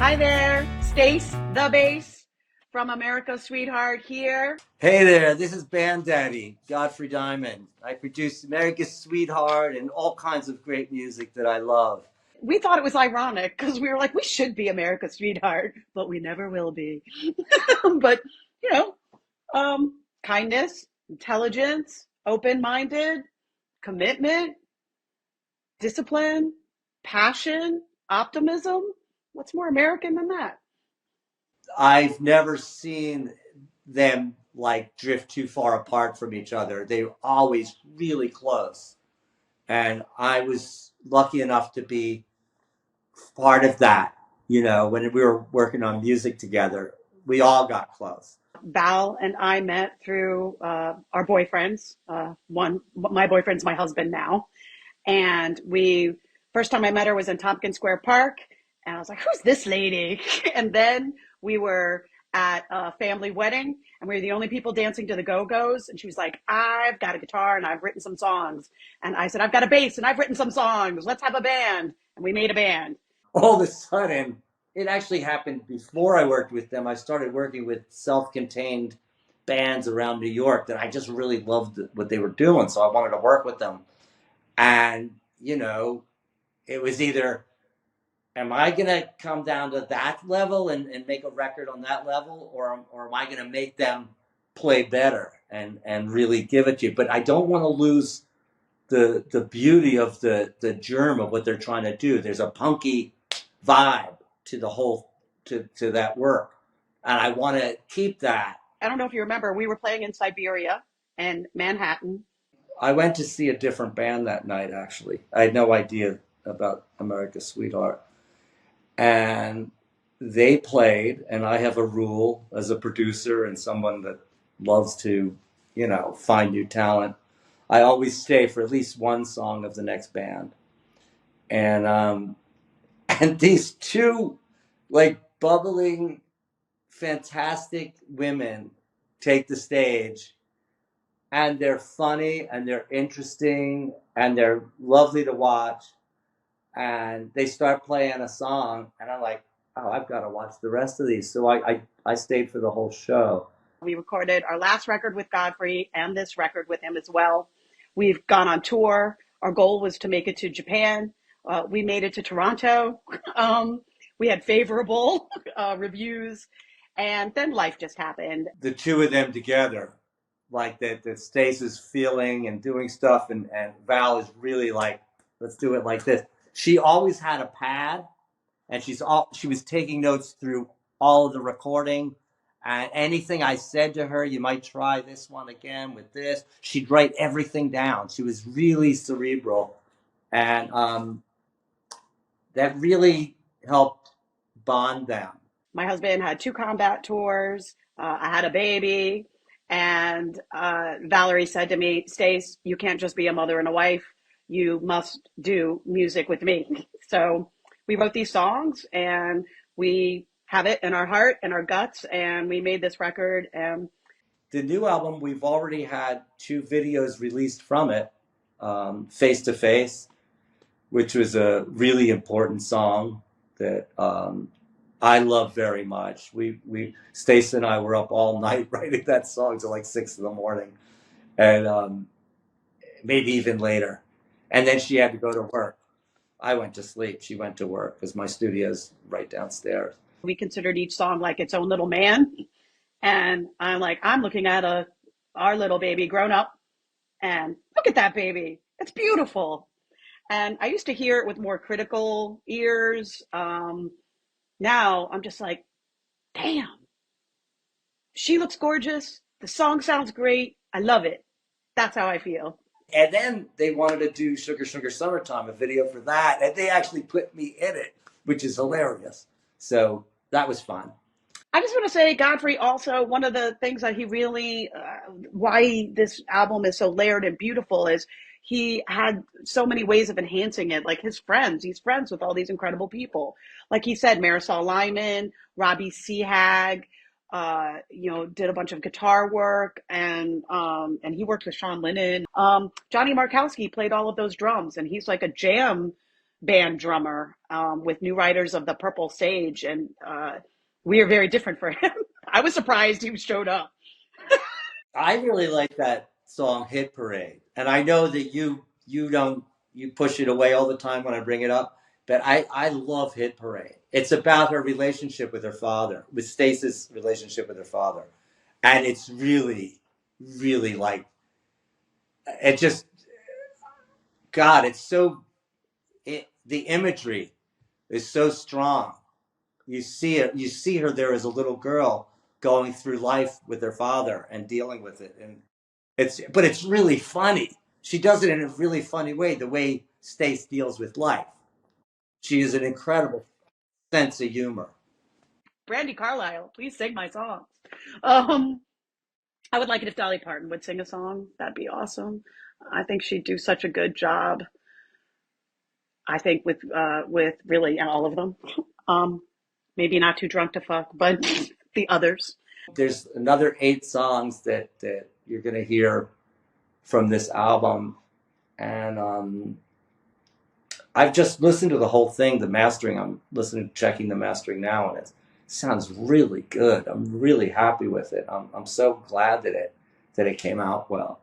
Hi there, Stace the Bass from America's Sweetheart here. Hey there, this is Band Daddy, Godfrey Diamond. I produce America's Sweetheart and all kinds of great music that I love. We thought it was ironic because we were like, we should be America's Sweetheart, but we never will be. But, you know, kindness, intelligence, open minded, commitment, discipline, passion, optimism. What's more American than that? I've never seen them like drift too far apart from each other. They're always really close. And I was lucky enough to be part of that. When we were working on music together, we all got close. Val and I met through our boyfriends. My boyfriend's my husband now, and we first time I met her was in Tompkins Square Park, and I was like, "Who's this lady?" And then we were at a family wedding, and we were the only people dancing to the Go-Go's. And she was like, "I've got a guitar and I've written some songs," and I said, "I've got a bass and I've written some songs. Let's have a band." And we made a band. All of a sudden, it actually happened before I worked with them. I started working with self-contained bands around New York that I just really loved what they were doing. So I wanted to work with them. And, it was either, am I going to come down to that level and make a record on that level? Or am I going to make them play better and really give it to you? But I don't want to lose the beauty of the germ of what they're trying to do. There's a punky vibe to the whole to that work, and I want to keep that. I don't know if you remember, we were playing in Siberia and Manhattan. I went to see a different band that night. Actually, I had no idea about America's Sweetheart, and they played. And I have a rule as a producer and someone that loves to, find new talent. I always stay for at least one song of the next band, and and these two like bubbling fantastic women take the stage, and they're funny and they're interesting and they're lovely to watch, and they start playing a song and I'm like, oh, I've got to watch the rest of these. So I stayed for the whole show. We recorded our last record with Godfrey and this record with him as well. We've gone on tour. Our goal was to make it to Japan. We made it to Toronto. We had favorable reviews, and then life just happened. The two of them together, like that Stace is feeling and doing stuff, and Val is really like, let's do it like this. She always had a pad, and she was taking notes through all of the recording, and anything I said to her, you might try this one again with this. She'd write everything down. She was really cerebral, and that really helped bond them. My husband had 2 combat tours. I had a baby. And Valerie said to me, Stace, you can't just be a mother and a wife. You must do music with me. So we wrote these songs, and we have it in our heart and our guts. And we made this record. And The new album, we've already had 2 videos released from it, Face to Face, which was a really important song that I love very much. Stacey and I were up all night writing that song till like 6 in the morning, and maybe even later. And then she had to go to work. I went to sleep. She went to work because my studio's right downstairs. we considered each song like its own little man. And I'm like, I'm looking at our little baby grown up, and look at that baby. It's beautiful. And I used to hear it with more critical ears. Now I'm just like, damn, she looks gorgeous. The song sounds great. I love it. That's how I feel. And then they wanted to do Sugar Sugar Summertime, a video for that, and they actually put me in it, which is hilarious. So that was fun. I just want to say, Godfrey, also, one of the things that he really, why this album is so layered and beautiful is he had so many ways of enhancing it. Like his friends, he's friends with all these incredible people. Like he said, Marisol Lyman, Robbie Seahag, did a bunch of guitar work, and he worked with Sean Lennon. Johnny Markowski played all of those drums, and he's like a jam band drummer with New Riders of the Purple Sage, and we are very different for him. I was surprised he showed up. I really like that song "Hit Parade," and I know that you don't you push it away all the time when I bring it up, but I love "Hit Parade." It's about her relationship with her father, with Stace's relationship with her father, and it's really like it just God. It's so the imagery is so strong. You see it. You see her there as a little girl going through life with her father and dealing with it, and but it's really funny. She does it in a really funny way. The way Stace deals with life, she has an incredible sense of humor. Brandy Carlisle, please sing my songs. Um, I would like it if Dolly Parton would sing a song. That'd be awesome. I think she'd do such a good job. I think with really all of them. Um, Maybe not too drunk to fuck, but the others. There's another 8 songs that you're gonna hear from this album, and I've just listened to the whole thing, the mastering. I'm listening, checking the mastering now, and it sounds really good. I'm really happy with it. I'm so glad that it came out well.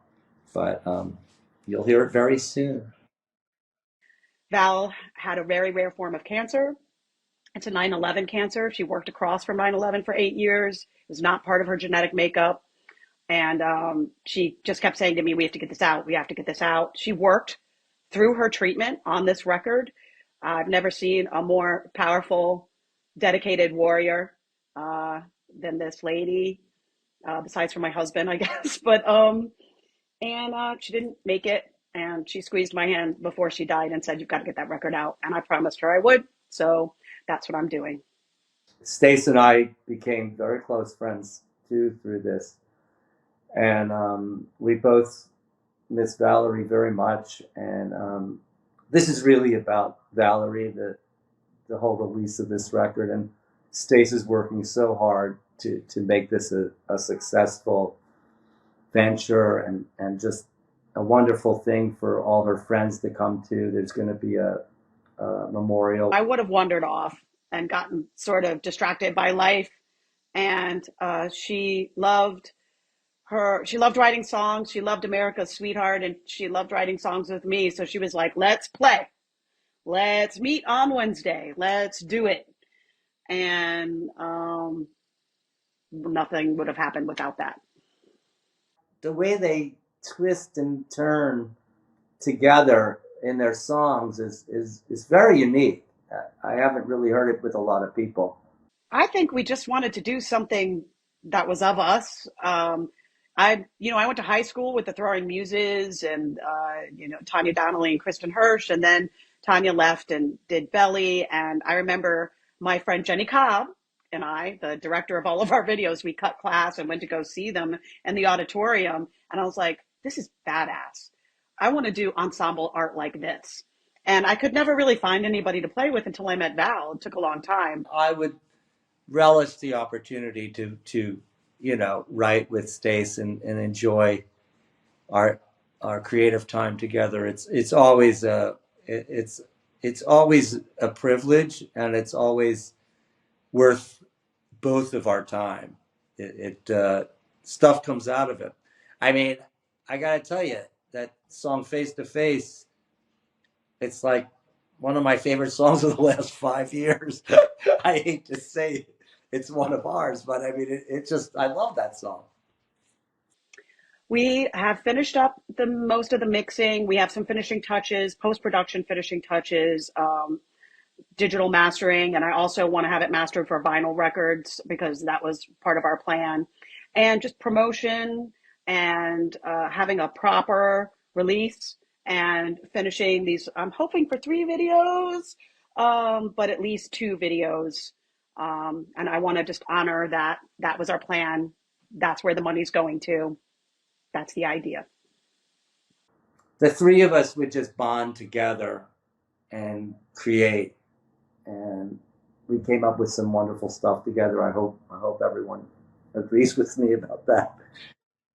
But you'll hear it very soon. Val had a very rare form of cancer. It's a 9/11 cancer. She worked across from 9/11 for 8 years. It was not part of her genetic makeup. And she just kept saying to me, "We have to get this out. We have to get this out." She worked through her treatment on this record. I've never seen a more powerful, dedicated warrior than this lady, besides for my husband, I guess. But and she didn't make it, and she squeezed my hand before she died and said, "You've got to get that record out." And I promised her I would. So that's what I'm doing. Stace and I became very close friends too through this, and we both miss Valerie very much. And this is really about Valerie, the whole release of this record, and Stace is working so hard to make this a successful venture and just a wonderful thing for all her friends to come to. There's going to be a memorial. I would have wandered off and gotten sort of distracted by life. And she loved writing songs. She loved America's Sweetheart, and she loved writing songs with me. So she was like, "Let's play. Let's meet on Wednesday. Let's do it." And nothing would have happened without that. The way they twist and turn together in their songs is very unique. I haven't really heard it with a lot of people. I think we just wanted to do something that was of us. I went to high school with the Throwing Muses and, Tanya Donnelly and Kristen Hirsch. And then Tanya left and did Belly. And I remember my friend Jenny Cobb and I, the director of all of our videos, we cut class and went to go see them in the auditorium. And I was like, this is badass. I want to do ensemble art like this. And I could never really find anybody to play with until I met Val. It took a long time. I would relish the opportunity to write with Stace and enjoy our our creative time together. It's always it's it's always a privilege, and it's always worth both of our time. Stuff comes out of it. I mean, I gotta tell you that song "Face to Face." It's like one of my favorite songs of the last 5 years. I hate to say it's one of ours, but I mean, it just I love that song. We have finished up the most of the mixing. We have some finishing touches, post production finishing touches, digital mastering, and I also want to have it mastered for vinyl records because that was part of our plan. And just promotion and having a proper release and finishing these. I'm hoping for 3 videos, but at least 2 videos. And I want to just honor that that was our plan. That's where the money's going to. That's the idea. The three of us would just bond together and create, and we came up with some wonderful stuff together. I hope everyone agrees with me about that.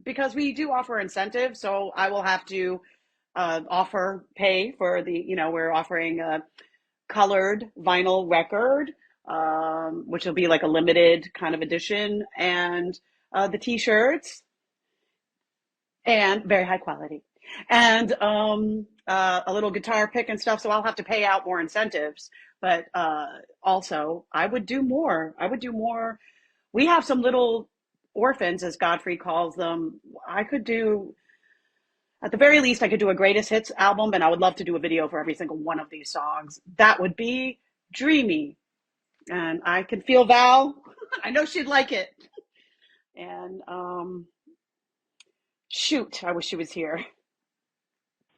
Because we do offer incentives, so I will have to offer pay for we're offering colored vinyl record, which will be like a limited kind of edition, and the t-shirts, and very high quality, and a little guitar pick and stuff. So I'll have to pay out more incentives, but also I would do more. I would do more. We have some little orphans, as Godfrey calls them. I could do, at the very least, I could do a greatest hits album, and I would love to do a video for every single one of these songs. That would be dreamy. And I can feel Val. I know she'd like it. And shoot, I wish she was here.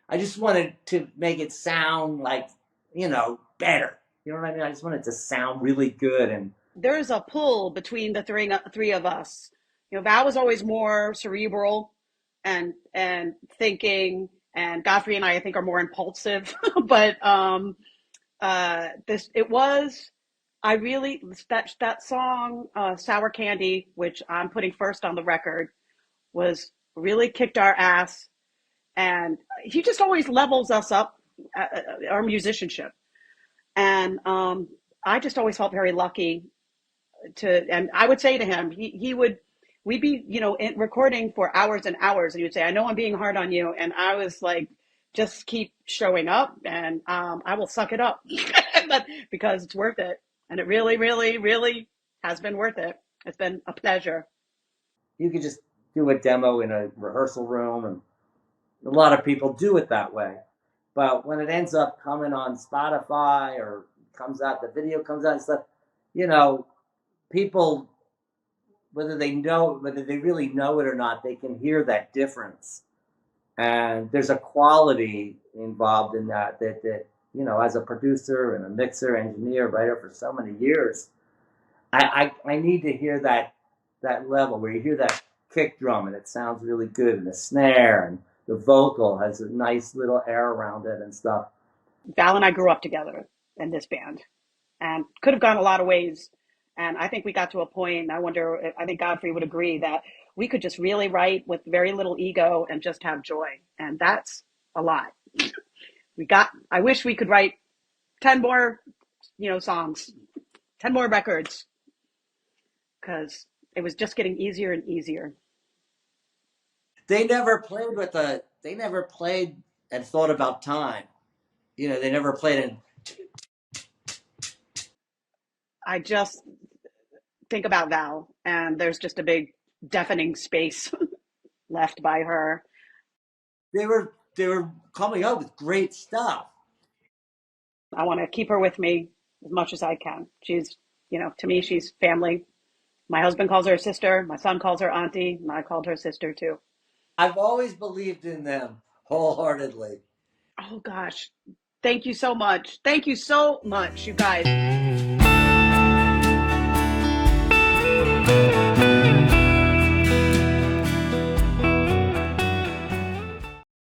I just wanted to make it sound like, better. You know what I mean? I just wanted it to sound really good. And There's a pull between the three of us. Val was always more cerebral and thinking, and Godfrey and I think, are more impulsive. But this it was. I really, that song, "Sour Candy," which I'm putting first on the record, was really kicked our ass, and he just always levels us up, our musicianship, and I just always felt very lucky and I would say to him, he would, we'd be, recording for hours and hours, and he would say, "I know I'm being hard on you," and I was like, "Just keep showing up, and I will suck it up," because it's worth it, and it really, really, really has been worth it. It's been a pleasure. you could just do a demo in a rehearsal room, and a lot of people do it that way. But when it ends up coming on Spotify or comes out, the video comes out and stuff, you know, people, whether they really know it or not, they can hear that difference. And there's a quality involved in that, as a producer and a mixer, engineer, writer for so many years, I need to hear that level where you hear that kick drum and it sounds really good, and the snare and the vocal has a nice little air around it and stuff. Val and I grew up together in this band, and could have gone a lot of ways. And I think we got to a point, I wonder, I think Godfrey would agree, that we could just really write with very little ego and just have joy. And that's a lot. I wish we could write 10 more, songs, 10 more records, because it was just getting easier and easier. They never played and thought about time. They never played in. I just think about Val, and there's just a big deafening space left by her. They were coming up with great stuff. I want to keep her with me as much as I can. She's, to me, she's family. My husband calls her sister. My son calls her auntie. And I called her sister too. I've always believed in them wholeheartedly. Oh gosh. Thank you so much. Thank you so much, you guys.